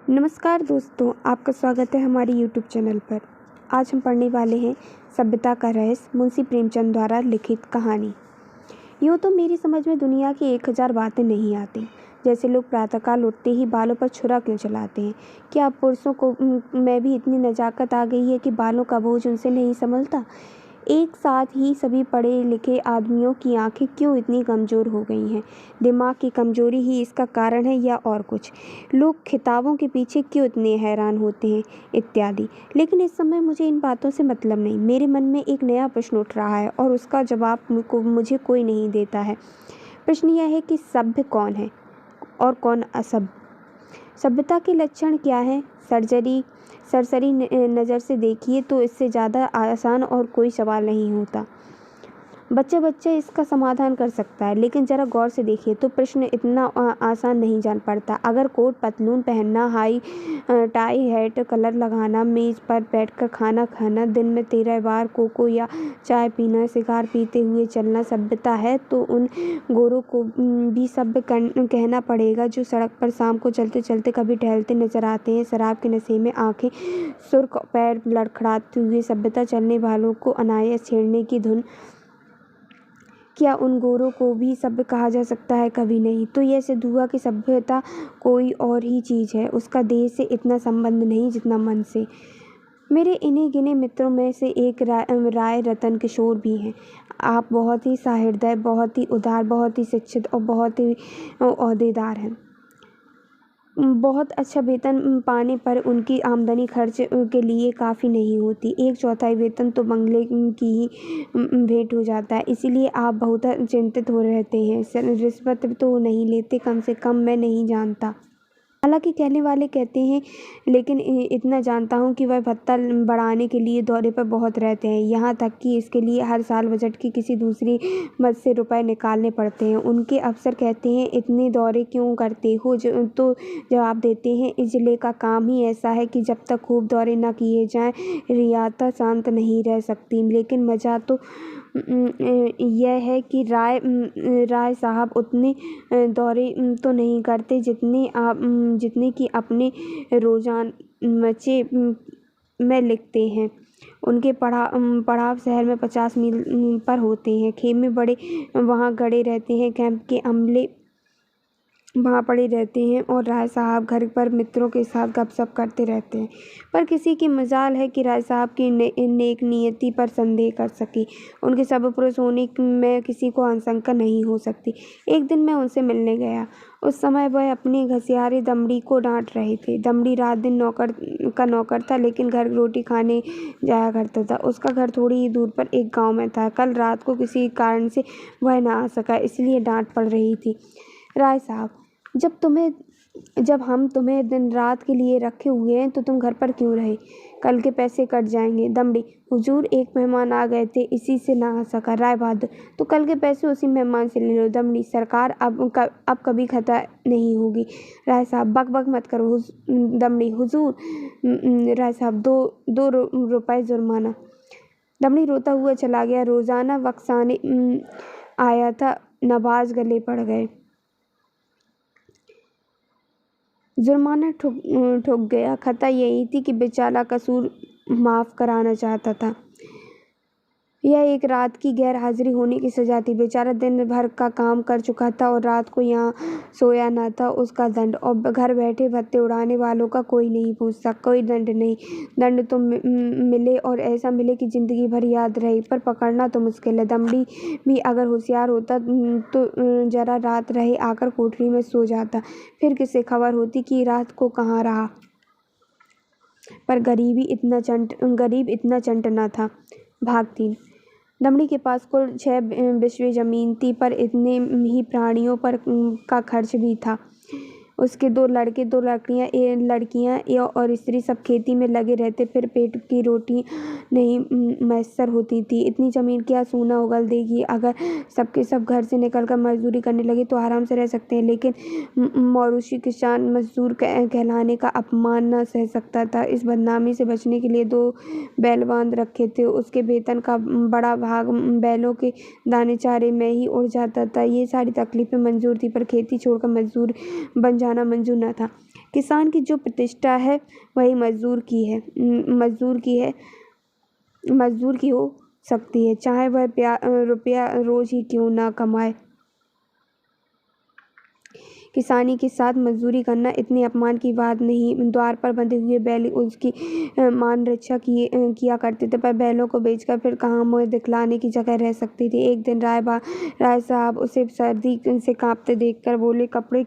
नमस्कार दोस्तों, आपका स्वागत है हमारे यूट्यूब चैनल पर। आज हम पढ़ने वाले हैं सभ्यता का रहस्य, मुंशी प्रेमचंद द्वारा लिखित कहानी। यूँ तो मेरी समझ में दुनिया की 1000 बातें नहीं आती। जैसे लोग प्रातःकाल उठते ही बालों पर छुरा क्यों चलाते हैं? क्या अब पुरुषों को में भी इतनी नजाकत आ गई है कि बालों का बोझ उनसे नहीं संभलता? एक साथ ही सभी पढ़े लिखे आदमियों की आंखें क्यों इतनी कमज़ोर हो गई हैं? दिमाग की कमज़ोरी ही इसका कारण है या और कुछ? लोग खिताबों के पीछे क्यों इतने हैरान होते हैं? इत्यादि। लेकिन इस समय मुझे इन बातों से मतलब नहीं। मेरे मन में एक नया प्रश्न उठ रहा है और उसका जवाब मुझे कोई नहीं देता है। प्रश्न यह है कि सभ्य कौन है और कौन असभ्य? सभ्यता के लक्षण क्या हैं? सरसरी नज़र से देखिए तो इससे ज़्यादा आसान और कोई सवाल नहीं होता। बच्चा इसका समाधान कर सकता है, लेकिन ज़रा गौर से देखिए तो प्रश्न इतना आसान नहीं जान पड़ता। अगर कोट पतलून पहनना, हाई टाई हैट कलर लगाना, मेज़ पर बैठकर खाना खाना, दिन में 13 बार कोको या चाय पीना, सिगार पीते हुए चलना सभ्यता है, तो उन गोरों को भी सभ्य कहना पड़ेगा जो सड़क पर शाम को चलते चलते कभी टहलते नजर आते हैं, शराब के नशे में आंखें सुर्ख, पैर लड़खड़ाते हुए। सभ्यता चलने वालों को अनायास छेड़ने की धुन। क्या उन गोरों को भी सभ्य कहा जा सकता है? कभी नहीं। तो यह सिद्ध हुआ कि सभ्यता कोई और ही चीज़ है। उसका देह से इतना संबंध नहीं जितना मन से। मेरे इन्हीं गिने मित्रों में से एक राय रतन किशोर भी हैं। आप बहुत ही सहृदय, बहुत ही उदार, बहुत ही शिक्षित और बहुत ही ओहदेदार हैं। बहुत अच्छा वेतन पाने पर उनकी आमदनी खर्च के लिए काफ़ी नहीं होती। 1/4 वेतन तो बंगले की ही भेंट हो जाता है। इसीलिए आप बहुत चिंतित हो रहते हैं। रिश्वत तो नहीं लेते? कम से कम मैं नहीं जानता। हालांकि कहने वाले कहते हैं, लेकिन इतना जानता हूँ कि वह भत्ता बढ़ाने के लिए दौरे पर बहुत रहते हैं। यहाँ तक कि इसके लिए हर साल बजट की किसी दूसरी मद से रुपए निकालने पड़ते हैं। उनके अफसर कहते हैं, इतने दौरे क्यों करते हो? तो जवाब देते हैं, इस जिले का काम ही ऐसा है कि जब तक खूब दौरे न किए जाएं रियासत शांत नहीं रह सकती। लेकिन मज़ा तो यह है कि राय साहब उतने दौरे तो नहीं करते जितने कि अपने रोज़ानमचे में लिखते हैं। उनके पड़ाव शहर में 50 मील पर होते हैं। खेमे बड़े वहाँ गड़े रहते हैं। कैंप के अमले वहाँ पड़े रहते हैं और राय साहब घर पर मित्रों के साथ गपशप करते रहते हैं। पर किसी की मजाल है कि राय साहब की नेक नियति पर संदेह कर सके। उनके सब पुरुष होने में किसी को आशंका नहीं हो सकती। एक दिन मैं उनसे मिलने गया। उस समय वह अपने घसियारे दमड़ी को डांट रहे थे। दमड़ी रात दिन नौकर था, लेकिन घर रोटी खाने जाया करता था। उसका घर थोड़ी ही दूर पर एक गाँव में था। कल रात को किसी कारण से वह न आ सका, इसलिए डांट पड़ रही थी। राय साहब, जब हम तुम्हें दिन रात के लिए रखे हुए हैं तो तुम घर पर क्यों रहे? कल के पैसे कट जाएंगे। दमड़ी, हुजूर एक मेहमान आ गए थे, इसी से ना आ सका। राय बहादुर, तो कल के पैसे उसी मेहमान से ले लो। दमड़ी, सरकार अब कभी खता नहीं होगी। राय साहब, बक बक मत करो। दमड़ी, हुजूर। राय साहब, दो रुपए जुर्माना। दमड़ी रोता हुआ चला गया। रोजाना बक्साने आया था, नवाज गले पड़ गए। जुर्माना ठुक गया। खता यही थी कि बेचारा कसूर माफ़ कराना चाहता था। यह एक रात की गैर हाजिरी होने की सजा थी। बेचारा दिन भर का काम कर चुका था और रात को यहाँ सोया न था, उसका दंड। और घर बैठे भत्ते उड़ाने वालों का कोई नहीं पूछता। कोई दंड नहीं। दंड तो मिले और ऐसा मिले कि जिंदगी भर याद रहे, पर पकड़ना तो मुश्किल है। दमड़ी भी अगर होशियार होता तो जरा रात रहे आकर कोठरी में सो जाता, फिर किसे खबर होती कि रात को कहाँ रहा। पर गरीब इतना चंट न था। भाग 3। दमड़ी के पास कुल 6 बिस्वे जमीन थी, पर इतने ही प्राणियों पर का खर्च भी था। उसके 2 लड़के, 2 लड़कियां और स्त्री सब खेती में लगे रहते, फिर पेट की रोटी नहीं मैसर होती थी। इतनी जमीन क्या सोना उगल देगी? अगर सबके सब घर से निकलकर मजदूरी करने लगे तो आराम से रह सकते हैं, लेकिन मौरूसी किसान मजदूर कहलाने का अपमान न सह सकता था। इस बदनामी से बचने के लिए 2 बैल बांध रखे थे। उसके वेतन का बड़ा भाग बैलों के दाने चारे में ही उड़ जाता था। ये सारी तकलीफें मंजूर थी, पर खेती छोड़कर मजदूर बन जाना मंजूर न था। किसान की जो प्रतिष्ठा है वही मजदूर की है, मजदूर की हो सकती है, चाहे वह रुपया रोज ही क्यों ना कमाए। किसानी के साथ मजदूरी करना इतनी अपमान की बात नहीं। द्वार पर बंधे हुए बैल उसकी मान रक्षा किया करते थे, पर बैलों को बेचकर फिर कहाँ मुँह दिखलाने की जगह रह सकती थी। एक दिन राय साहब उसे सर्दी से कांपते देखकर बोले, कपड़े